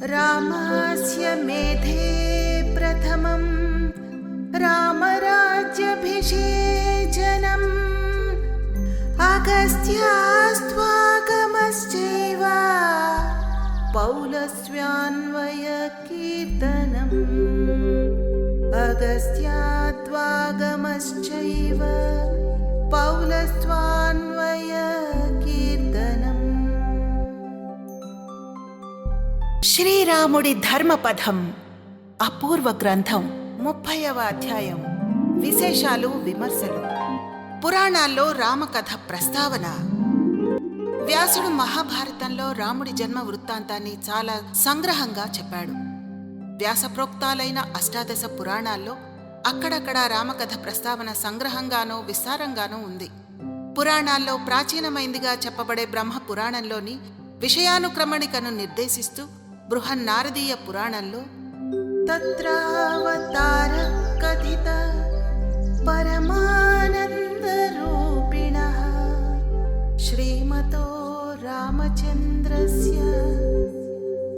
रामस्य मेधे प्रथमं रामराज्याभिषेचनम् अगस्त्यास्त्वागमश्चैव पौलस्त्यान्वयकीर्तनम् अगस्त्याद्वागमश्चैव పౌలస్త్వాన్వయకీర్తనం. శ్రీరాముడి ధర్మపథం అపూర్వ గ్రంథం 30వ అధ్యాయం. విశేషాలు, విమర్శలు. పురాణాల్లో రామకథ ప్రస్తావన. వ్యాసుడు మహాభారతంలో రాముడి జన్మ వృత్తాంతాన్ని చాలా సంగ్రహంగా చెప్పాడు. వ్యాసప్రోక్తాలైన అష్టాదశ పురాణాల్లో అక్కడక్కడ రామకథ ప్రస్తావన సంగ్రహంగానో విస్తారంగానో ఉంది. పురాణాల్లో ప్రాచీనమైందిగా చెప్పబడే బ్రహ్మ పురాణంలోని విషయానుక్రమణికను నిర్దేశిస్తూ బృహన్నారదీయ పురాణంలో తత్రావతార కథిత పరమానందరూపిణః శ్రీమతో రామచంద్రస్య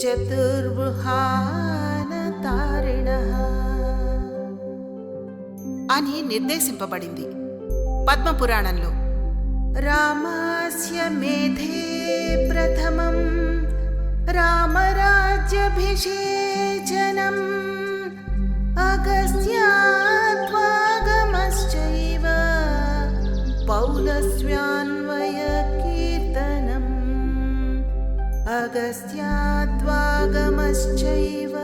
చతుర్వృహానతారిణః అని నిర్దేశింపబడింది. పద్మపురాణంలో రామస్య మేధే ప్రథమం రామరాజ్యాభిషేచనం అగస్త్యాద్వాగమశ్చైవ పౌలస్త్యాన్వయకీర్తనం అగస్త్యాద్వాగమశ్చైవ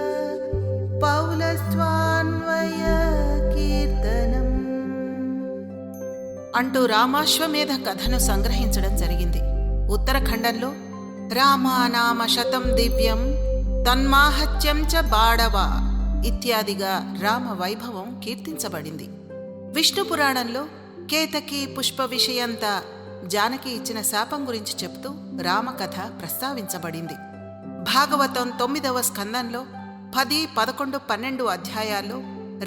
పౌలస్త్వాన్వయకీర్తనం అంటూ రామాశ్వమేధ కథను సంగ్రహించడం జరిగింది. ఉత్తరఖండంలో రామానామ శతం దివ్యం తన్మాహత్యం చ బాడవ ఇత్యాదిగా రామ వైభవం కీర్తించబడింది. విష్ణు పురాణంలో కేతకి పుష్ప విషయంత జానకి ఇచ్చిన శాపం గురించి చెప్తూ రామకథ ప్రస్తావించబడింది. భాగవతం 9వ స్కందంలో 10, 11, 12 అధ్యాయాల్లో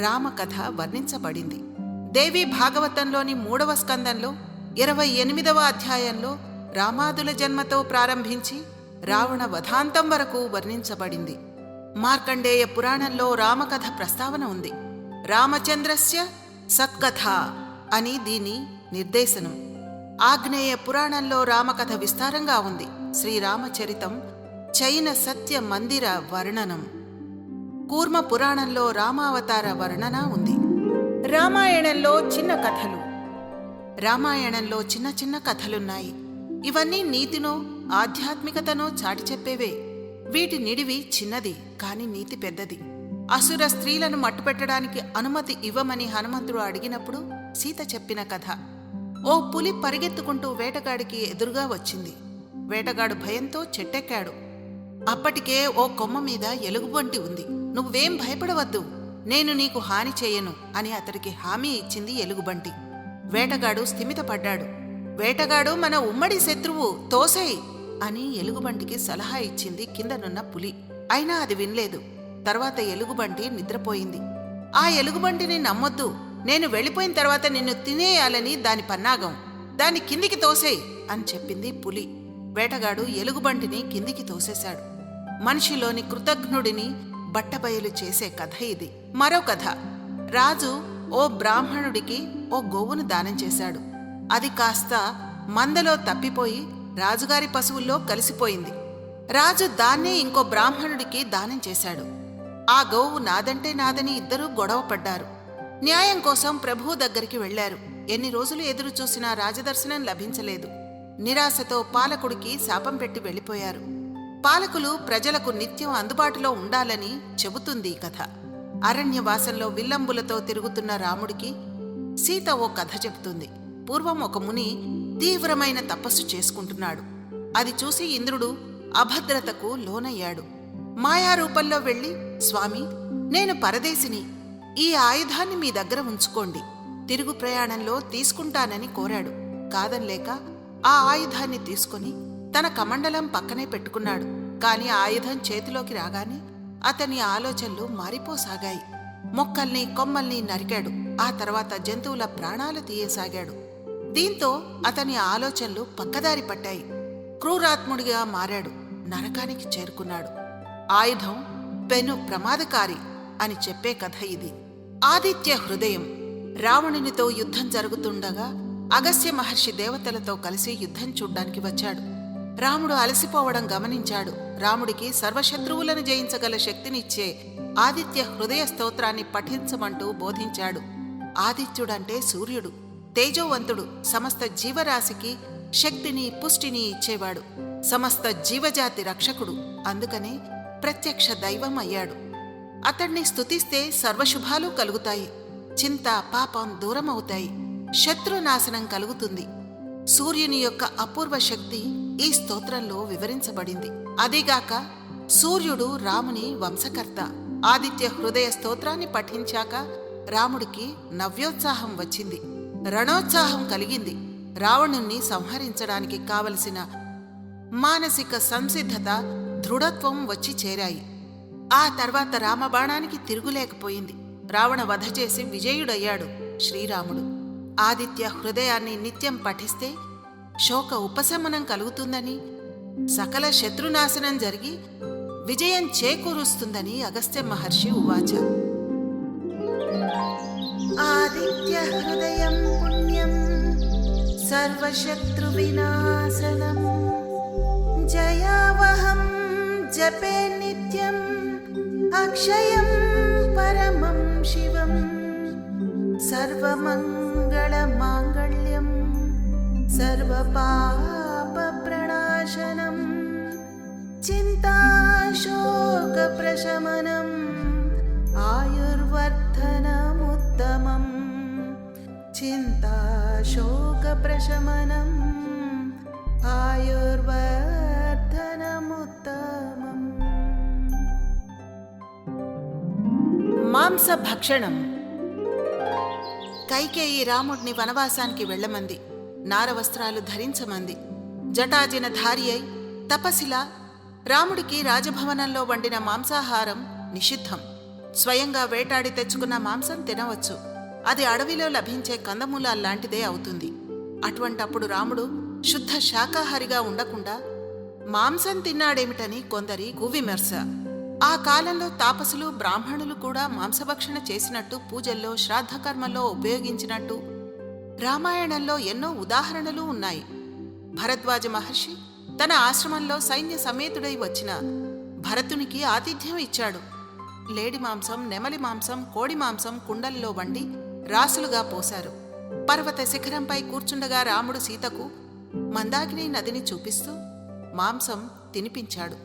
రామకథ వర్ణించబడింది. దేవి భాగవతంలోని 3వ స్కందంలో 28వ అధ్యాయంలో రామాదుల జన్మతో ప్రారంభించి రావణ వధాంతం వరకు వర్ణించబడింది. మార్కండేయ పురాణంలో రామకథ ప్రస్తావన ఉంది. రామచంద్రస్య సత్కథ అని దీని నిర్దేశనం. ఆగ్నేయ పురాణంలో రామకథ విస్తారంగా ఉంది. శ్రీరామచరితం చైన సత్య మందిర వర్ణనం. కూర్మ పురాణంలో రామావతార వర్ణన ఉంది. రామాయణంలో చిన్న కథలు. రామాయణంలో చిన్న చిన్న కథలున్నాయి. ఇవన్నీ నీతినో ఆధ్యాత్మికతనో చాటి చెప్పేవే. వీటి నిడివి చిన్నది, కాని నీతి పెద్దది. అసుర స్త్రీలను మట్టుపెట్టడానికి అనుమతి ఇవ్వమని హనుమంతుడు అడిగినప్పుడు సీత చెప్పిన కథ. ఓ పులి పరిగెత్తుకుంటూ వేటగాడికి ఎదురుగా వచ్చింది. వేటగాడు భయంతో చెట్టెక్కాడు. అప్పటికే ఓ కొమ్మ మీద ఎలుగుబంటి ఉంది. నువ్వేం భయపడవద్దు, నేను నీకు హాని చేయను అని అతడికి హామీ ఇచ్చింది ఎలుగుబంటి. వేటగాడు స్థిమితపడ్డాడు. వేటగాడు మన ఉమ్మడి శత్రువు, తోసేయ్ అని ఎలుగుబంటికి సలహా ఇచ్చింది కిందనున్న పులి. అయినా అది వినలేదు. తర్వాత ఎలుగుబంటి నిద్రపోయింది. ఆ ఎలుగుబంటిని నమ్మొద్దు, నేను వెళ్ళిపోయిన తర్వాత నిన్ను తినేయాలని దాని పన్నాగం, దాన్ని కిందికి తోసేయ్ అని చెప్పింది పులి. వేటగాడు ఎలుగుబంటిని కిందికి తోసేశాడు. మనిషిలోని కృతజ్ఞుడిని బట్టబయలు చేసే కథ ఇది. మరో కథ. రాజు ఓ బ్రాహ్మణుడికి ఓ గోవును దానం చేశాడు. అది కాస్త మందలో తప్పిపోయి రాజుగారి పశువుల్లో కలిసిపోయింది. రాజు దాన్నే ఇంకో బ్రాహ్మణుడికి దానం చేశాడు. ఆ గోవు నాదంటే నాదని ఇద్దరూ గొడవ పడ్డారు. న్యాయం కోసం ప్రభువు దగ్గరికి వెళ్లారు. ఎన్ని రోజులు ఎదురు చూసినా రాజదర్శనం లభించలేదు. నిరాశతో పాలకుడికి శాపం పెట్టి వెళ్ళిపోయారు. పాలకులు ప్రజలకు నిత్యం అందుబాటులో ఉండాలని చెబుతుంది ఈ కథ. అరణ్యవాసంలో విల్లంబులతో తిరుగుతున్న రాముడికి సీత ఓ కథ చెబుతుంది. పూర్వం ఒక ముని తీవ్రమైన తపస్సు చేసుకుంటున్నాడు. అది చూసి ఇంద్రుడు అభద్రతకు లోనయ్యాడు. మాయారూపంలో వెళ్లి, స్వామి, నేను పరదేశిని, ఈ ఆయుధాన్ని మీ దగ్గర ఉంచుకోండి, తిరుగు ప్రయాణంలో తీసుకుంటానని కోరాడు. కాదనలేక ఆ ఆయుధాన్ని తీసుకుని తన కమండలం పక్కనే పెట్టుకున్నాడు. కాని ఆయుధం చేతిలోకి రాగానే అతని ఆలోచనలు మారిపోసాగాయి. మొక్కల్ని కొమ్మల్ని నరికాడు. ఆ తర్వాత జంతువుల ప్రాణాలు తీయసాగాడు. దీంతో అతని ఆలోచనలు పక్కదారి పట్టాయి. క్రూరాత్ముడిగా మారాడు. నరకానికి చేరుకున్నాడు. ఆయుధం పెను ప్రమాదకారి అని చెప్పే కథ ఇది. ఆదిత్య హృదయం. రావణునితో యుద్ధం జరుగుతుండగా అగస్త్య మహర్షి దేవతలతో కలిసి యుద్ధం చూడ్డానికి వచ్చాడు. రాముడు అలసిపోవడం గమనించాడు. రాముడికి సర్వశత్రువులను జయించగల శక్తినిచ్చే ఆదిత్య హృదయ స్తోత్రాన్ని పఠించమంటూ బోధించాడు. ఆదిత్యుడంటే సూర్యుడు, తేజోవంతుడు, సమస్త జీవరాశికి శక్తిని పుష్టిని ఇచ్చేవాడు, సమస్త జీవజాతి రక్షకుడు. అందుకనే ప్రత్యక్ష దైవం అయ్యాడు. అతణ్ణి స్తుతిస్తే సర్వశుభాలు కలుగుతాయి, చింత పాపం దూరమవుతాయి, శత్రునాశనం కలుగుతుంది. సూర్యుని యొక్క అపూర్వ శక్తి ఈ స్తోత్రంలో వివరించబడింది. అదీగాక సూర్యుడు రాముని వంశకర్త. ఆదిత్య హృదయ స్తోత్రాన్ని పఠించాక రాముడికి నవ్యోత్సాహం వచ్చింది, రణోత్సాహం కలిగింది. రావణుణ్ణి సంహరించడానికి కావలసిన మానసిక సంసిద్ధత, దృఢత్వం వచ్చి చేరాయి. ఆ తర్వాత రామబాణానికి తిరుగులేకపోయింది. రావణ వధ చేసి విజయుడయ్యాడు శ్రీరాముడు. ఆదిత్య హృదయాన్ని నిత్యం పఠిస్తే శోక ఉపశమనం కలుగుతుందని, సకల శత్రునాశనం జరిగి విజయం చేకూరుస్తుందని అగస్త్య మహర్షి ఉవాచ. ఆదిత్య హృదయం పుణ్యం సర్వశత్రు వినాశనం జయావహం జపే నిత్యం అక్షయం పరమం శివం సర్వమంగళ మాంగళ్యం సర్వపాప ప్రణాశనం చింతాశోక ప్రశమనం ఆయుర్వర్ధనముత్తమం చింతాశోక ప్రశమనం ఆయుర్వర్ధనముత్తమం. మాంసభక్షణం. కైకేయి రాముడిని వనవాసానికి వెళ్లమంది, నారవస్త్రాలు ధరించమంది. జటాజిన ధారి అయి తపసిలా రాముడికి రాజభవనంలో వండిన మాంసాహారం నిషిద్ధం. స్వయంగా వేటాడి తెచ్చుకున్న మాంసం తినవచ్చు, అది అడవిలో లభించే కందమూలాల్లాంటిదే అవుతుంది. అటువంటప్పుడు రాముడు శుద్ధ శాకాహారిగా ఉండకుండా మాంసం తిన్నాడేమిటని కొందరి కువిమర్శ. ఆ కాలంలో తాపసులు బ్రాహ్మణులు కూడా మాంసభక్షణ చేసినట్టు పూజల్లో శ్రాద్ధకర్మల్లో ఉపయోగించినట్టు రామాయణంలో ఎన్నో ఉదాహరణలు ఉన్నాయి. భరద్వాజ మహర్షి తన ఆశ్రమంలో సైన్య సమేతుడై వచ్చిన భరతునికి ఆతిథ్యం ఇచ్చాడు. లేడి మాంసం, నెమలి మాంసం, కోడి మాంసం కుండల్లో వండి రాసులుగా పోశారు. పర్వత శిఖరంపై కూర్చుండగా రాముడు సీతకు మందాకిని నదిని చూపిస్తూ మాంసం తినిపించాడు.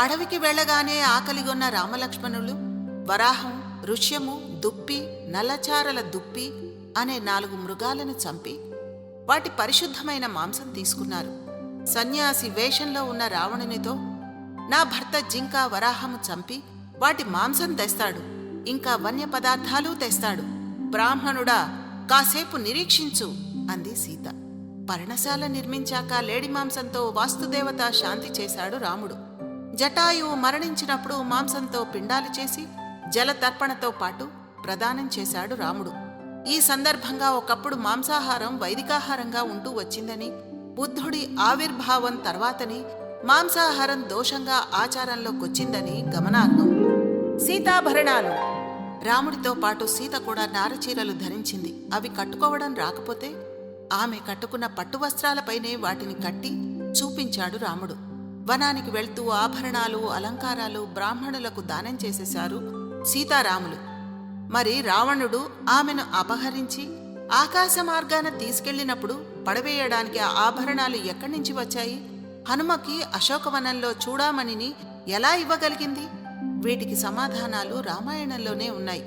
అడవికి వెళ్లగానే ఆకలిగొన్న రామలక్ష్మణులు వరాహం, ఋష్యము, దుప్పి, నల్లచారల దుప్పి అనే 4 మృగాలను చంపి వాటి పరిశుద్ధమైన మాంసం తీసుకున్నారు. సన్యాసి వేషంలో ఉన్న రావణునితో, నా భర్త జింక, వరాహము చంపి వాటి మాంసం తెస్తాడు, ఇంకా వన్య పదార్థాలు తెస్తాడు. బ్రాహ్మణుడా, కాసేపు నిరీక్షించు అంది సీత. పర్ణశాల నిర్మించాక లేడి మాంసంతో వాస్తుదేవత శాంతి చేశాడు రాముడు. జటాయువు మరణించినప్పుడు మాంసంతో పిండాలు చేసి జలతర్పణతో పాటు ప్రదానం చేశాడు రాముడు. ఈ సందర్భంగా ఒకప్పుడు మాంసాహారం వైదికాహారంగా ఉంటూ వచ్చిందని, బుద్ధుడి ఆవిర్భావం తర్వాతనే మాంసాహారం దోషంగా ఆచారంలోకొచ్చిందని గమనార్హం. సీతాభరణాలు. రాముడితో పాటు సీత కూడా నారచీరలు ధరించింది. అవి కట్టుకోవడం రాకపోతే ఆమె కట్టుకున్న పట్టు వస్త్రాలపైనే వాటిని కట్టి చూపించాడు రాముడు. వనానికి వెళ్తూ ఆభరణాలు, అలంకారాలు బ్రాహ్మణులకు దానం చేసేశారు సీతారాములు. మరి రావణుడు ఆమెను అపహరించి ఆకాశ మార్గాన తీసుకెళ్లినప్పుడు పడవేయడానికి ఆ ఆభరణాలు ఎక్కడి నుంచి వచ్చాయి? హనుమకి అశోకవనంలో చూడామణిని ఎలా ఇవ్వగలిగింది? వీటికి సమాధానాలు రామాయణంలోనే ఉన్నాయి.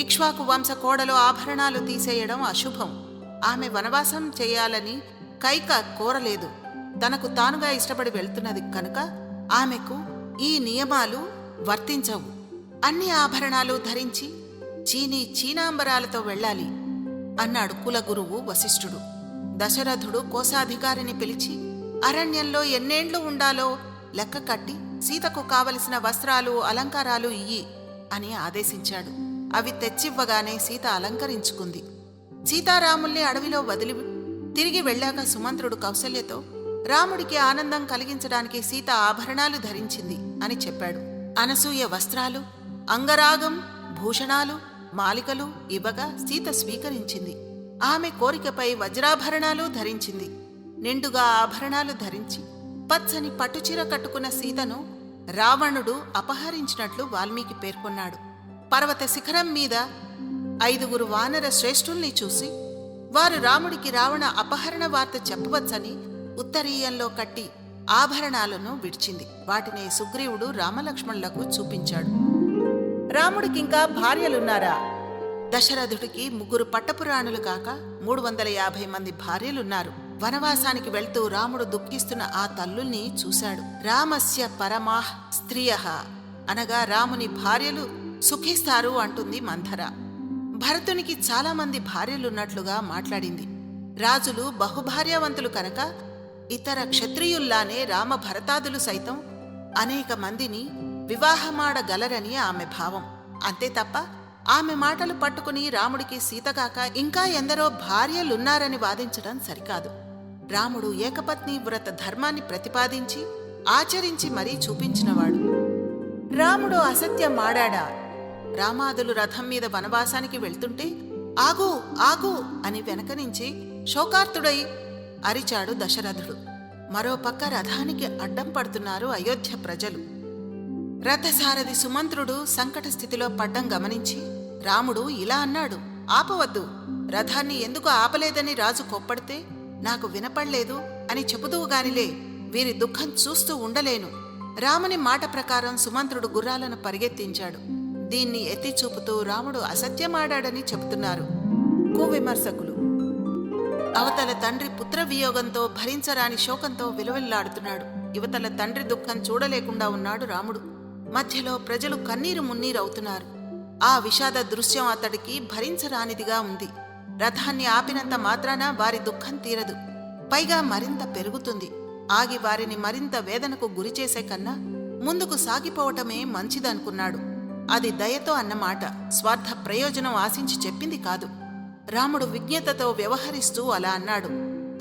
ఇక్ష్వాకు వంశ కోడలో ఆభరణాలు తీసేయడం అశుభం. ఆమె వనవాసం చేయాలని కైక కోరలేదు. తనకు తానుగా ఇష్టపడి వెళ్తున్నది కనుక ఆమెకు ఈ నియమాలు వర్తించవు. అన్ని ఆభరణాలు ధరించి చీనాంబరాలతో వెళ్ళాలి అన్నాడు కులగురువు వశిష్ఠుడు. దశరథుడు కోశాధికారిని పిలిచి అరణ్యంలో ఎన్నేండ్లు ఉండాలో లెక్క కట్టి సీతకు కావలసిన వస్త్రాలు, అలంకారాలు ఇయ్యి అని ఆదేశించాడు. అవి తెచ్చివ్వగానే సీత అలంకరించుకుంది. సీతారాముల్ని అడవిలో వదిలి తిరిగి వెళ్ళాక సుమంత్రుడు కౌసల్యతో రాముడికి ఆనందం కలిగించడానికి సీత ఆభరణాలు ధరించింది అని చెప్పాడు. అనసూయ వస్త్రాలు, అంగరాగం, భూషణాలు, మాలికలు ఇవ్వగా సీత స్వీకరించింది. ఆమె కోరికపై వజ్రాభరణాలు ధరించింది. నిండుగా ఆభరణాలు ధరించి పచ్చని పట్టుచీర కట్టుకున్న సీతను రావణుడు అపహరించినట్లు వాల్మీకి పేర్కొన్నాడు. పర్వత శిఖరం మీద 5 వానర శ్రేష్ఠుల్ని చూసి వారు రాముడికి రావణ అపహరణ వార్త చెప్పవచ్చని ఉత్తరీయంలో కట్టి ఆభరణాలను విడిచింది. వాటిని సుగ్రీవుడు రామలక్ష్మణులకు చూపించాడు. రాముడికింకా భార్యలున్నారా? దశరథుడికి 3 పట్టపురాణులు కాక 350 మంది భార్యలున్నారు. వనవాసానికి వెళ్తూ రాముడు దుఃఖిస్తున్న ఆ తల్లుల్ని చూశాడు. రామస్య పరమాః స్త్రియః అనగా రాముని భార్యలు సుఖిస్తారు అంటుంది మంథర. భరతునికి చాలా మంది భార్యలున్నట్లుగా మాట్లాడింది. రాజులు బహుభార్యావంతులు కనుక ఇతర క్షత్రియుల్లానే రామభరతాదులు సైతం అనేక మందిని వివాహమాడగలరని ఆమె భావం. అంతే తప్ప ఆమె మాటలు పట్టుకుని రాముడికి సీతకాక ఇంకా ఎందరో భార్యలున్నారని వాదించడం సరికాదు. రాముడు ఏకపత్ని వ్రత ధర్మాన్ని ప్రతిపాదించి ఆచరించి మరీ చూపించినవాడు. రాముడు అసత్యం మాడాడా? రామాదులు రథం మీద వనవాసానికి వెళ్తుంటే ఆగు ఆగు అని వెనక నుంచి శోకార్తుడై అరిచాడు దశరథుడు. మరోపక్క రథానికి అడ్డం పడుతున్నారు అయోధ్య ప్రజలు. రథసారథి సుమంత్రుడు సంకట స్థితిలో పడ్డం గమనించి రాముడు ఇలా అన్నాడు: ఆపవద్దు, రథాన్ని ఎందుకు ఆపలేదని రాజు కోప్పడితే నాకు వినపడలేదు అని చెబుదువుగానిలే, వీరి దుఃఖం చూస్తూ ఉండలేను. రాముని మాట ప్రకారం సుమంత్రుడు గుర్రాలను పరిగెత్తించాడు. దీన్ని ఎత్తి చూపుతూ రాముడు అసత్యమాడాడని చెబుతున్నారు కువిమర్శకులు. అవతల తండ్రి పుత్రవియోగంతో భరించరాని శోకంతో విలువెల్లాడుతున్నాడు. యువతల తండ్రి దుఃఖం చూడలేకుండా ఉన్నాడు రాముడు. మధ్యలో ప్రజలు కన్నీరు మున్నీరవుతున్నారు. ఆ విషాద దృశ్యం అతడికి భరించరానిదిగా ఉంది. రథాన్ని ఆపినంత మాత్రాన వారి దుఃఖం తీరదు, పైగా మరింత పెరుగుతుంది. ఆగి వారిని మరింత వేదనకు గురిచేసే కన్నా ముందుకు సాగిపోవటమే మంచిదనుకున్నాడు. అది దయతో అన్నమాట, స్వార్థ ప్రయోజనం ఆశించి చెప్పింది కాదు. రాముడు విజ్ఞతతో వ్యవహరిస్తూ అలా అన్నాడు.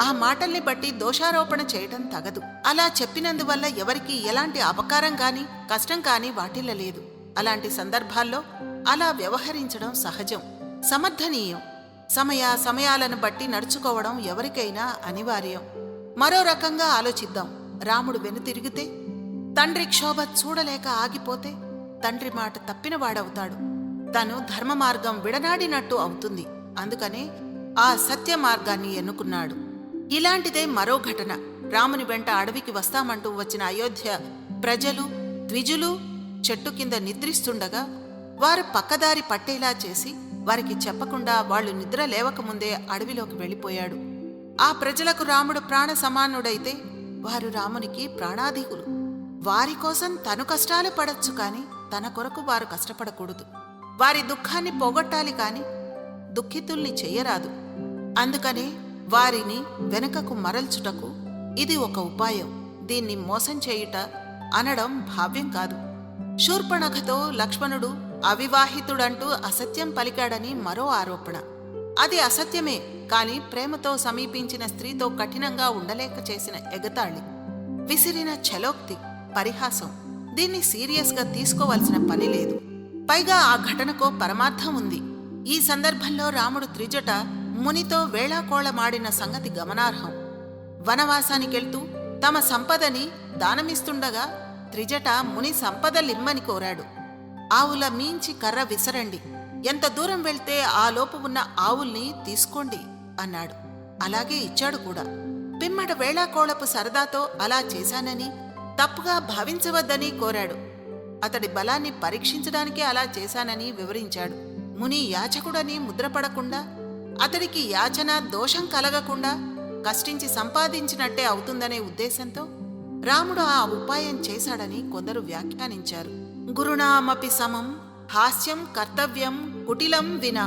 ఆ మాటల్ని బట్టి దోషారోపణ చేయటం తగదు. అలా చెప్పినందువల్ల ఎవరికీ ఎలాంటి అపకారం కాని కష్టం కాని వాటిల్లలేదు. అలాంటి సందర్భాల్లో అలా వ్యవహరించడం సహజం, సమర్థనీయం. సమయాలను బట్టి నడుచుకోవడం ఎవరికైనా అనివార్యం. మరో రకంగా ఆలోచిద్దాం. రాముడు వెనుతిరిగితే, తండ్రి క్షోభ చూడలేక ఆగిపోతే తండ్రి మాట తప్పినవాడవుతాడు. తను ధర్మ మార్గం విడనాడినట్టు అవుతుంది. అందుకనే ఆ సత్య మార్గాన్ని ఎన్నుకున్నాడు. ఇలాంటిదే మరో ఘటన. రాముని వెంట అడవికి వస్తామంటూ వచ్చిన అయోధ్య ప్రజలు ద్విజులు చెట్టు కింద నిద్రిస్తుండగా వారు పక్కదారి పట్టేలా చేసి వారికి చెప్పకుండా వాళ్లు నిద్ర లేవకముందే అడవిలోకి వెళ్ళిపోయాడు. ఆ ప్రజలకు రాముడు ప్రాణ సమానుడైతే వారు రామునికి ప్రాణాధికులు. వారి కోసం తను కష్టాలు పడచ్చు కాని తన కొరకు వారు కష్టపడకూడదు. వారి దుఃఖాన్ని పోగొట్టాలి కాని దుఃఖితుల్ని చెయ్యరాదు. అందుకనే వారిని వెనుకకు మరల్చుటకు ఇది ఒక ఉపాయం. దీన్ని మోసం చేయుట అనడం భావ్యం కాదు. శూర్పణఖతో లక్ష్మణుడు అవివాహితుడంటూ అసత్యం పలికాడని మరో ఆరోపణ. అది అసత్యమే, కాని ప్రేమతో సమీపించిన స్త్రీతో కఠినంగా ఉండలేక చేసిన ఎగతాళి, విసిరిన ఛలోక్తి, పరిహాసం. దీన్ని సీరియస్గా తీసుకోవాల్సిన పని లేదు. పైగా ఆ ఘటనకో పరమార్థం ఉంది. ఈ సందర్భంలో రాముడు త్రిజట మునితో వేళాకోళమాడిన సంగతి గమనార్హం. వనవాసానికెళ్తూ తమ సంపదని దానమిస్తుండగా త్రిజట ముని సంపదలిమ్మని కోరాడు. ఆవుల మీంచి కర్ర విసరండి, ఎంత దూరం వెళ్తే ఆ లోపు ఉన్న ఆవుల్ని తీసుకోండి అన్నాడు. అలాగే ఇచ్చాడు కూడా. పిమ్మట వేళాకోళపు సరదాతో అలా చేశానని తప్పుగా భావించవద్దని కోరాడు. అతడి బలాన్ని పరీక్షించడానికే అలా చేశానని వివరించాడు. ముని యాచకుడని ముద్రపడకుండా, అతడికి యాచన దోషం కలగకుండా కష్టించి సంపాదించినట్టే అవుతుందనే ఉద్దేశంతో రాముడు ఆ ఉపాయం చేశాడని కొందరు వ్యాఖ్యానించారు. గురుణామపి సమం హాస్యం కర్తవ్యం కుటిలం వినా.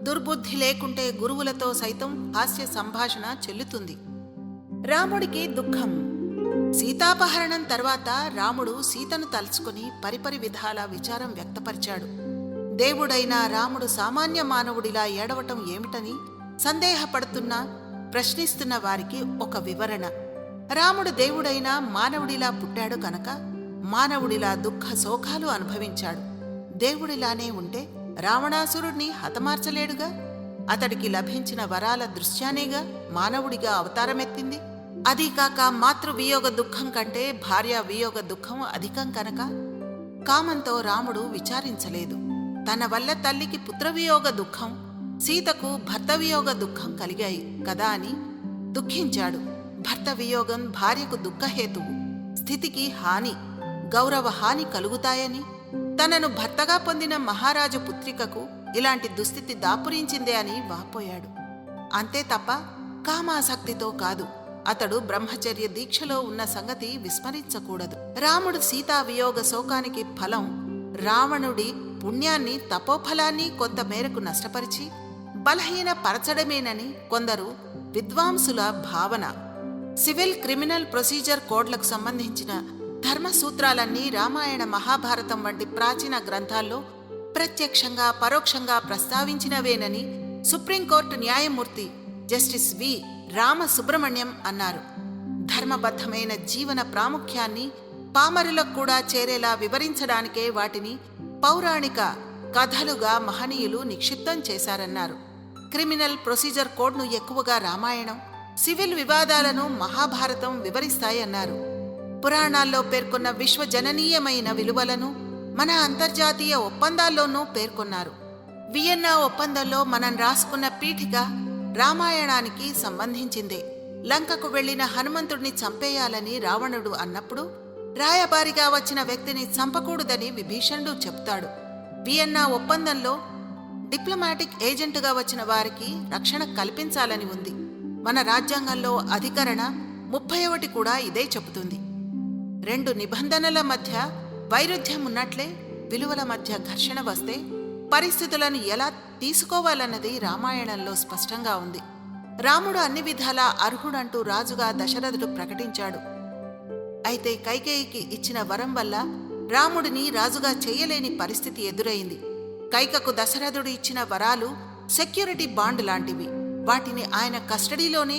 దుర్బుద్ధి లేకుంటే గురువులతో సైతం హాస్య సంభాషణ చెల్లుతుంది. రాముడికి దుఃఖం. సీతాపహరణం తర్వాత రాముడు సీతను తలుచుకుని పరిపరి విధాల విచారం వ్యక్తపరిచాడు. దేవుడైన రాముడు సామాన్య మానవుడిలా ఏడవటం ఏమిటని సందేహపడుతున్నా ప్రశ్నిస్తున్న వారికి ఒక వివరణ. రాముడు దేవుడైన మానవుడిలా పుట్టాడు కనుక మానవుడిలా దుఃఖ శోకాలు అనుభవించాడు. దేవుడిలానే ఉంటే రావణాసురుణ్ణి హతమార్చలేడుగా. అతడికి లభించిన వరాల దృశ్యానేగా మానవుడిగా అవతారమెత్తింది. అదీకాక మాతృవియోగ దుఃఖం కంటే భార్యా వియోగ దుఃఖం అధికం కనుక కామంతో రాముడు విచారించలేదు. తన వల్ల తల్లికి పుత్రవియోగ దుఃఖం, సీతకు భర్త వియోగ దుఃఖం కలిగాయి కదా అని దుఃఖించాడు. భర్త వియోగం భార్యకు దుఃఖహేతువు, స్థితికి హాని, గౌరవ హాని కలుగుతాయని, తనను భర్తగా పొందిన మహారాజు పుత్రికకు ఇలాంటి దుస్థితి దాపురించిందే అని వాపోయాడు. అంతే తప్ప కామాసక్తితో కాదు. అతడు బ్రహ్మచర్య దీక్షలో ఉన్న సంగతి విస్మరించకూడదు. రాముడు సీతా వియోగ శోకానికి ఫలం రావణుడి పుణ్యాన్ని, తపోఫలాన్ని కొంత మేరకు నష్టపరిచి బలహీన పరచడమేనని కొందరు విద్వాంసుల భావన. సివిల్ క్రిమినల్ ప్రొసీజర్ కోడ్లకు సంబంధించిన ధర్మసూత్రాలన్నీ రామాయణ మహాభారతం వంటి ప్రాచీన గ్రంథాల్లో ప్రత్యక్షంగా పరోక్షంగా ప్రస్తావించినవేనని సుప్రీంకోర్టు న్యాయమూర్తి జస్టిస్ వి రామసుబ్రహ్మణ్యం అన్నారు. ధర్మబద్ధమైన జీవన ప్రాముఖ్యాన్ని పామరులకు కూడా చేరేలా వివరించడానికే వాటిని పౌరాణిక కథలుగా మహనీయులు నిక్షిప్తం చేశారన్నారు. క్రిమినల్ ప్రొసీజర్ కోడ్ను ఎక్కువగా రామాయణం, సివిల్ వివాదాలను మహాభారతం వివరిస్తాయన్నారు. పురాణాల్లో పేర్కొన్న విశ్వజననీయమైన విలువలను మన అంతర్జాతీయ ఒప్పందాల్లోనూ పేర్కొన్నారు. వియన్నా ఒప్పందంలో మనం రాసుకున్న పీఠిక రామాయణానికి సంబంధించిందే. లంకకు వెళ్లిన హనుమంతుడిని చంపేయాలని రావణుడు అన్నప్పుడు రాయబారిగా వచ్చిన వ్యక్తిని చంపకూడదని విభీషణుడు చెప్తాడు. వియన్నా ఒప్పందంలో డిప్లొమాటిక్ ఏజెంటుగా వచ్చిన వారికి రక్షణ కల్పించాలని ఉంది. మన రాజ్యాంగంలో అధికరణ 31 కూడా ఇదే చెబుతుంది. 2 నిబంధనల మధ్య వైరుధ్యం ఉన్నట్లే విలువల మధ్య ఘర్షణ వస్తే పరిస్థితులను ఎలా తీసుకోవాలన్నది రామాయణంలో స్పష్టంగా ఉంది. రాముడు అన్ని విధాలా అర్హుడంటూ రాజుగా దశరథుడు ప్రకటించాడు. అయితే కైకేయికి ఇచ్చిన వరం వల్ల రాముడిని రాజుగా చేయలేని పరిస్థితి ఎదురైంది. కైకకు దశరథుడు ఇచ్చిన వరాలు సెక్యూరిటీ బాండ్ లాంటివి. వాటిని ఆయన కస్టడీలోనే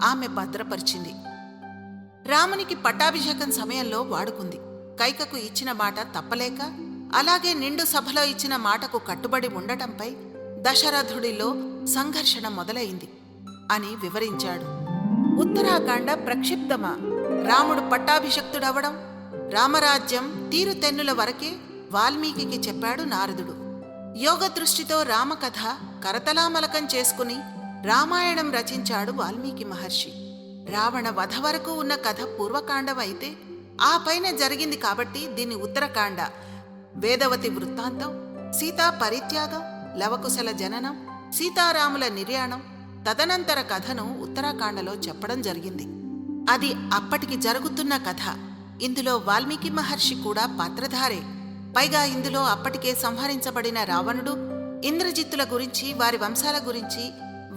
ఆమె భద్రపరిచింది. రామునికి పట్టాభిషేకం సమయంలో వాడుకుంది. కైకకు ఇచ్చిన మాట తప్పలేక, అలాగే నిండు సభలో ఇచ్చిన మాటకు కట్టుబడి ఉండటంపై దశరథుడిలో సంఘర్షణ మొదలైంది అని వివరించాడు. ఉత్తరాఖండ ప్రక్షిప్తమా? రాముడు పట్టాభిషక్తుడవడం, రామరాజ్యం తీరుతెన్నుల వరకే వాల్మీకి చెప్పాడు నారదుడు. యోగ దృష్టితో రామకథ కరతలామలకం చేసుకుని రామాయణం రచించాడు వాల్మీకి మహర్షి. రావణ వధ వరకు ఉన్న కథ పూర్వకాండం అయితే ఆ పైన జరిగింది కాబట్టి దీన్ని ఉత్తరకాండ. వేదవతి వృత్తాంతం, సీతా పరిత్యాగం, లవకుశల జననం, సీతారాముల నిర్యాణం, తదనంతర కథను ఉత్తరాకాండలో చెప్పడం జరిగింది. అది అప్పటికి జరుగుతున్న కథ. ఇందులో వాల్మీకి మహర్షి కూడా పాత్రధారే. పైగా ఇందులో అప్పటికే సంహరించబడిన రావణుడు, ఇంద్రజిత్తుల గురించి, వారి వంశాల గురించి,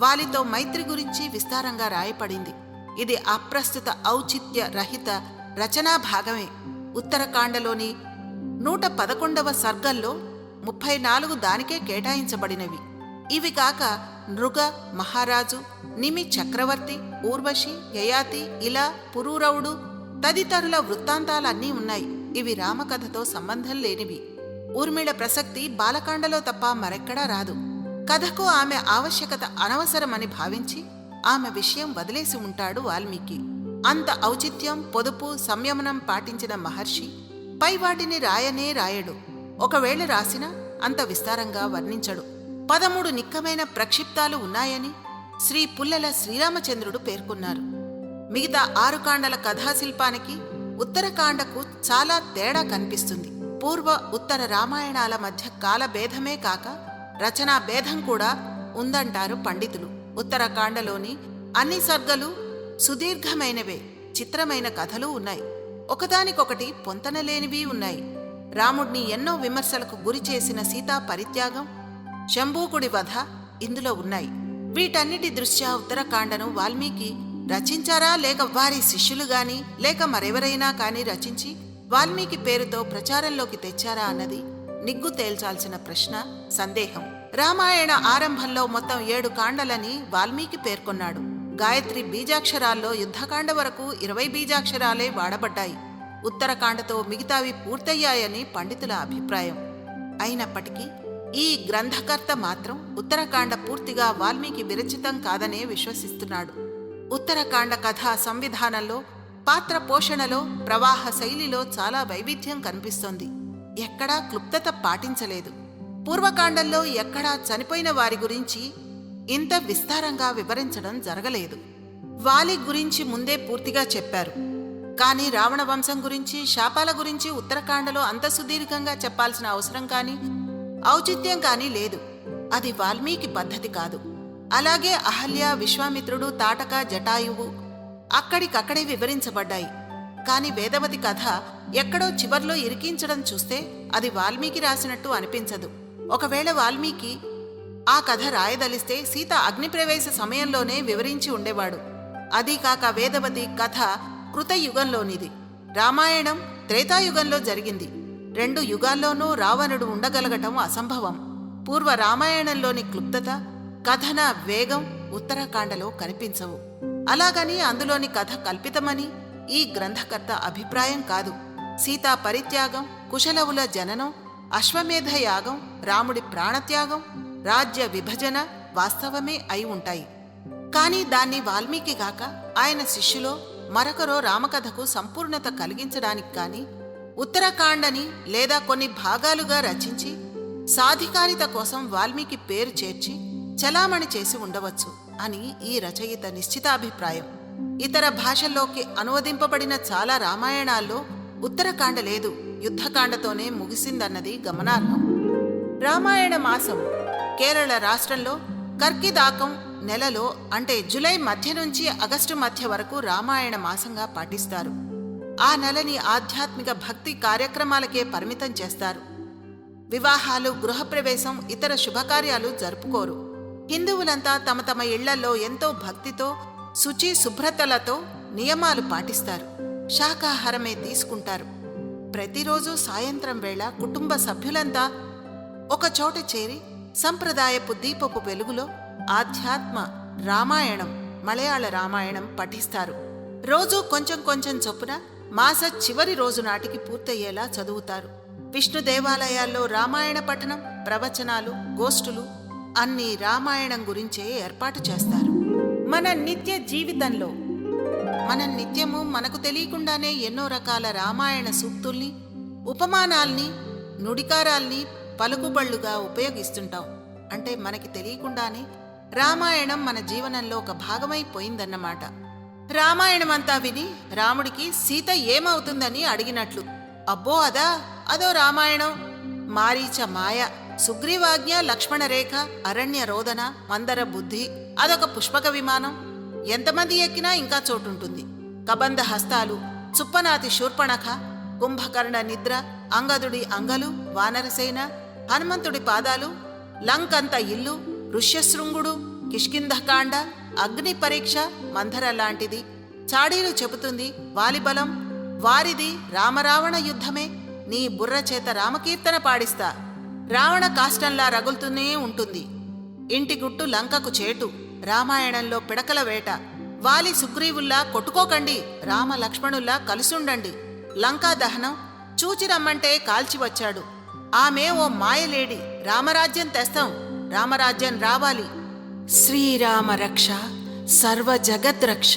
వాలితో మైత్రి గురించి విస్తారంగా రాయపడింది. ఇది అప్రస్తుత ఔచిత్య రహిత రచనా భాగమే. ఉత్తరకాండలోని 111వ సర్గల్లో 34 దానికే కేటాయించబడినవి. ఇవి కాక నృగ, మహారాజు, నిమి చక్రవర్తి, ఊర్వశి, యయాతి, ఇలా, పురూరవుడు తదితరుల వృత్తాంతాలన్నీ ఉన్నాయి. ఇవి రామకథతో సంబంధం లేనివి. ఊర్మిళ ప్రసక్తి బాలకాండలో తప్ప మరెక్కడా రాదు. కథకు ఆమె ఆవశ్యకత అనవసరమని భావించి ఆమె విషయం వదిలేసి ఉంటాడు వాల్మీకి. అంత ఔచిత్యం, పొదుపు, సంయమనం పాటించిన మహర్షి పై వాటిని రాయనే రాయడు. ఒకవేళ రాసినా అంత విస్తారంగా వర్ణించడు. 13 నిక్కమైన ప్రక్షిప్తాలు ఉన్నాయని శ్రీ పుల్లెల శ్రీరామచంద్రుడు పేర్కొన్నారు. మిగతా 6 కాండల కథాశిల్పానికి ఉత్తరకాండకు చాలా తేడా కనిపిస్తుంది. పూర్వ ఉత్తర రామాయణాల మధ్య కాలభేదమే కాక రచనా భేదం కూడా ఉందంటారు పండితులు. ఉత్తరకాండలోని అన్ని సర్గలు సుదీర్ఘమైనవే, చిత్రమైన కథలు ఉన్నాయి. ఒకదానికొకటి పొంతనలేనివి ఉన్నాయి. రాముడిని ఎన్నో విమర్శలకు గురి చేసిన సీతా పరిత్యాగం, శంభూకుడి వధ ఇందులో ఉన్నాయి. వీటన్నిటి దృష్ట్యా ఉత్తరకాండను వాల్మీకి రచించారా, లేక వారి శిష్యులు గాని, లేక మరెవరైనా కాని రచించి వాల్మీకి పేరుతో ప్రచారంలోకి తెచ్చారా అన్నది నిగ్గు తేల్చాల్సిన ప్రశ్న, సందేహం. రామాయణ ఆరంభంలో మొత్తం 7 కాండలని వాల్మీకి పేర్కొన్నాడు. గాయత్రి బీజాక్షరాల్లో యుద్ధకాండ వరకు 20 బీజాక్షరాలే వాడబడ్డాయి. ఉత్తరకాండతో మిగతావి పూర్తయ్యాయని పండితుల అభిప్రాయం. అయినప్పటికీ ఈ గ్రంథకర్త మాత్రం ఉత్తరకాండ పూర్తిగా వాల్మీకి విరచితం కాదనే విశ్వసిస్తున్నాడు. ఉత్తరకాండ కథా సంవిధానంలో, పాత్ర పోషణలో, ప్రవాహ శైలిలో చాలా వైవిధ్యం కనిపిస్తోంది. ఎక్కడా క్లుప్తత పాటించలేదు. పూర్వకాండంలో ఎక్కడా చనిపోయిన వారి గురించి ఇంత విస్తారంగా వివరించడం జరగలేదు. వాలి గురించి ముందే పూర్తిగా చెప్పారు. కానీ రావణ వంశం గురించి, శాపాల గురించి ఉత్తరకాండలో అంత సుదీర్ఘంగా చెప్పాల్సిన అవసరం కానీ, ఔచిత్యం కానీ లేదు. అది వాల్మీకి పద్ధతి కాదు. అలాగే అహల్య, విశ్వామిత్రుడు, తాటక, జటాయువు అక్కడికక్కడే వివరించబడ్డాయి. కాని వేదవతి కథ ఎక్కడో చివర్లో ఇరికించడం చూస్తే అది వాల్మీకి రాసినట్టు అనిపించదు. ఒకవేళ వాల్మీకి ఆ కథ రాయదలిస్తే సీత అగ్నిప్రవేశ సమయంలోనే వివరించి ఉండేవాడు. అదీకాక వేదవతి కథ కృతయుగంలోనిది. రామాయణం త్రేతాయుగంలో జరిగింది. 2 యుగాల్లోనూ రావణుడు ఉండగలగటం అసంభవం. పూర్వ రామాయణంలోని క్లుప్తత, కథన వేగం ఉత్తరాఖండలో కనిపించవు. అలాగని అందులోని కథ కల్పితమని ఈ గ్రంథకర్త అభిప్రాయం కాదు. సీతా పరిత్యాగం, కుశలవుల జననం, అశ్వమేధ యాగం, రాముడి ప్రాణత్యాగం, రాజ్య విభజన వాస్తవమే అయి ఉంటాయి. కాని దాన్ని వాల్మీకి గాక ఆయన శిష్యులో మరొకరో రామకథకు సంపూర్ణత కలిగించడానికి కాని, ఉత్తరాఖండని లేదా కొన్ని భాగాలుగా రచించి సాధికారిత కోసం వాల్మీకి పేరు చేర్చి చలామణి చేసి ఉండవచ్చు అని ఈ రచయిత నిశ్చితాభిప్రాయం. ఇతర భాషల్లోకి అనువదింపబడిన చాలా రామాయణాల్లో ఉత్తరాఖండ లేదు, యుద్ధకాండతోనే ముగిసిందన్నది గమనార్హం. రామాయణ మాసం కేరళ రాష్ట్రంలో కర్కిదాకం నెలలో, అంటే జూలై మధ్య నుంచి ఆగస్టు మధ్య వరకు రామాయణ మాసంగా పాటిస్తారు. ఆ నెలని ఆధ్యాత్మిక భక్తి కార్యక్రమాలకే పరిమితం చేస్తారు. వివాహాలు, గృహప్రవేశం, ఇతర శుభకార్యాలు జరుపుకోరు. హిందువులంతా తమ తమ ఇళ్లలో ఎంతో భక్తితో, శుచి శుభ్రతలతో నియమాలు పాటిస్తారు. శాకాహారమే తీసుకుంటారు. ప్రతిరోజు సాయంత్రం వేళ కుటుంబ సభ్యులంతా ఒకచోట చేరి సంప్రదాయపు దీపపు వెలుగులో ఆధ్యాత్మ రామాయణం, మలయాళ రామాయణం పఠిస్తారు. రోజూ కొంచెం కొంచెం చొప్పున మాస చివరి రోజు నాటికి పూర్తయ్యేలా చదువుతారు. విష్ణు దేవాలయాల్లో రామాయణ పఠనం, ప్రవచనాలు, గోష్ఠులు అన్నీ రామాయణం గురించే ఏర్పాటు చేస్తారు. మన నిత్య జీవితంలో మనం నిత్యము మనకు తెలియకుండానే ఎన్నో రకాల రామాయణ సూక్తుల్ని, ఉపమానాల్ని, నుడికారాల్ని పలుకుబళ్లుగా ఉపయోగిస్తుంటాం. అంటే మనకి తెలియకుండానే రామాయణం మన జీవనంలో ఒక భాగమైపోయిందన్నమాట. రామాయణమంతా విని రాముడికి సీత ఏమవుతుందని అడిగినట్లు. అబ్బో అదో రామాయణం. మారీచ మాయ, సుగ్రీవాజ్ఞ, లక్ష్మణరేఖ, అరణ్య రోదన, మందర బుద్ధి, అదొక పుష్పక విమానం. ఎంతమంది ఎక్కినా ఇంకా చోటుంటుంది. కబంధ హస్తాలు, చుప్పనాతి శూర్పణఖ, కుంభకర్ణ నిద్ర, అంగదుడి అంగలు, వానరసేన, హనుమంతుడి పాదాలు, లంకంత ఇల్లు, ఋష్యశృంగుడు, కిష్కింధకాండ, అగ్ని పరీక్ష, మంధర లాంటిది. చాడీలు చెబుతుంది వాలిబలం, వారిది రామరావణ యుద్ధమే. నీ బుర్ర చేత రామకీర్తన పాడిస్తా. రావణ కాష్టంలా రగులుతూనే ఉంటుంది. ఇంటి గుట్టు లంకకు చేటు. రామాయణంలో పిడకల వేట. వాలి సుగ్రీవుల్లా కొట్టుకోకండి, రామ లక్ష్మణుల్లా కలిసుండండి. లంకా దహనం చూచి రమ్మంటే కాల్చి వచ్చాడు. ఆమె ఓ మాయలేడి. రామరాజ్యం తెస్తాం, రామరాజ్యం రావాలి. శ్రీరామ రక్ష, సర్వ జగద్రక్ష.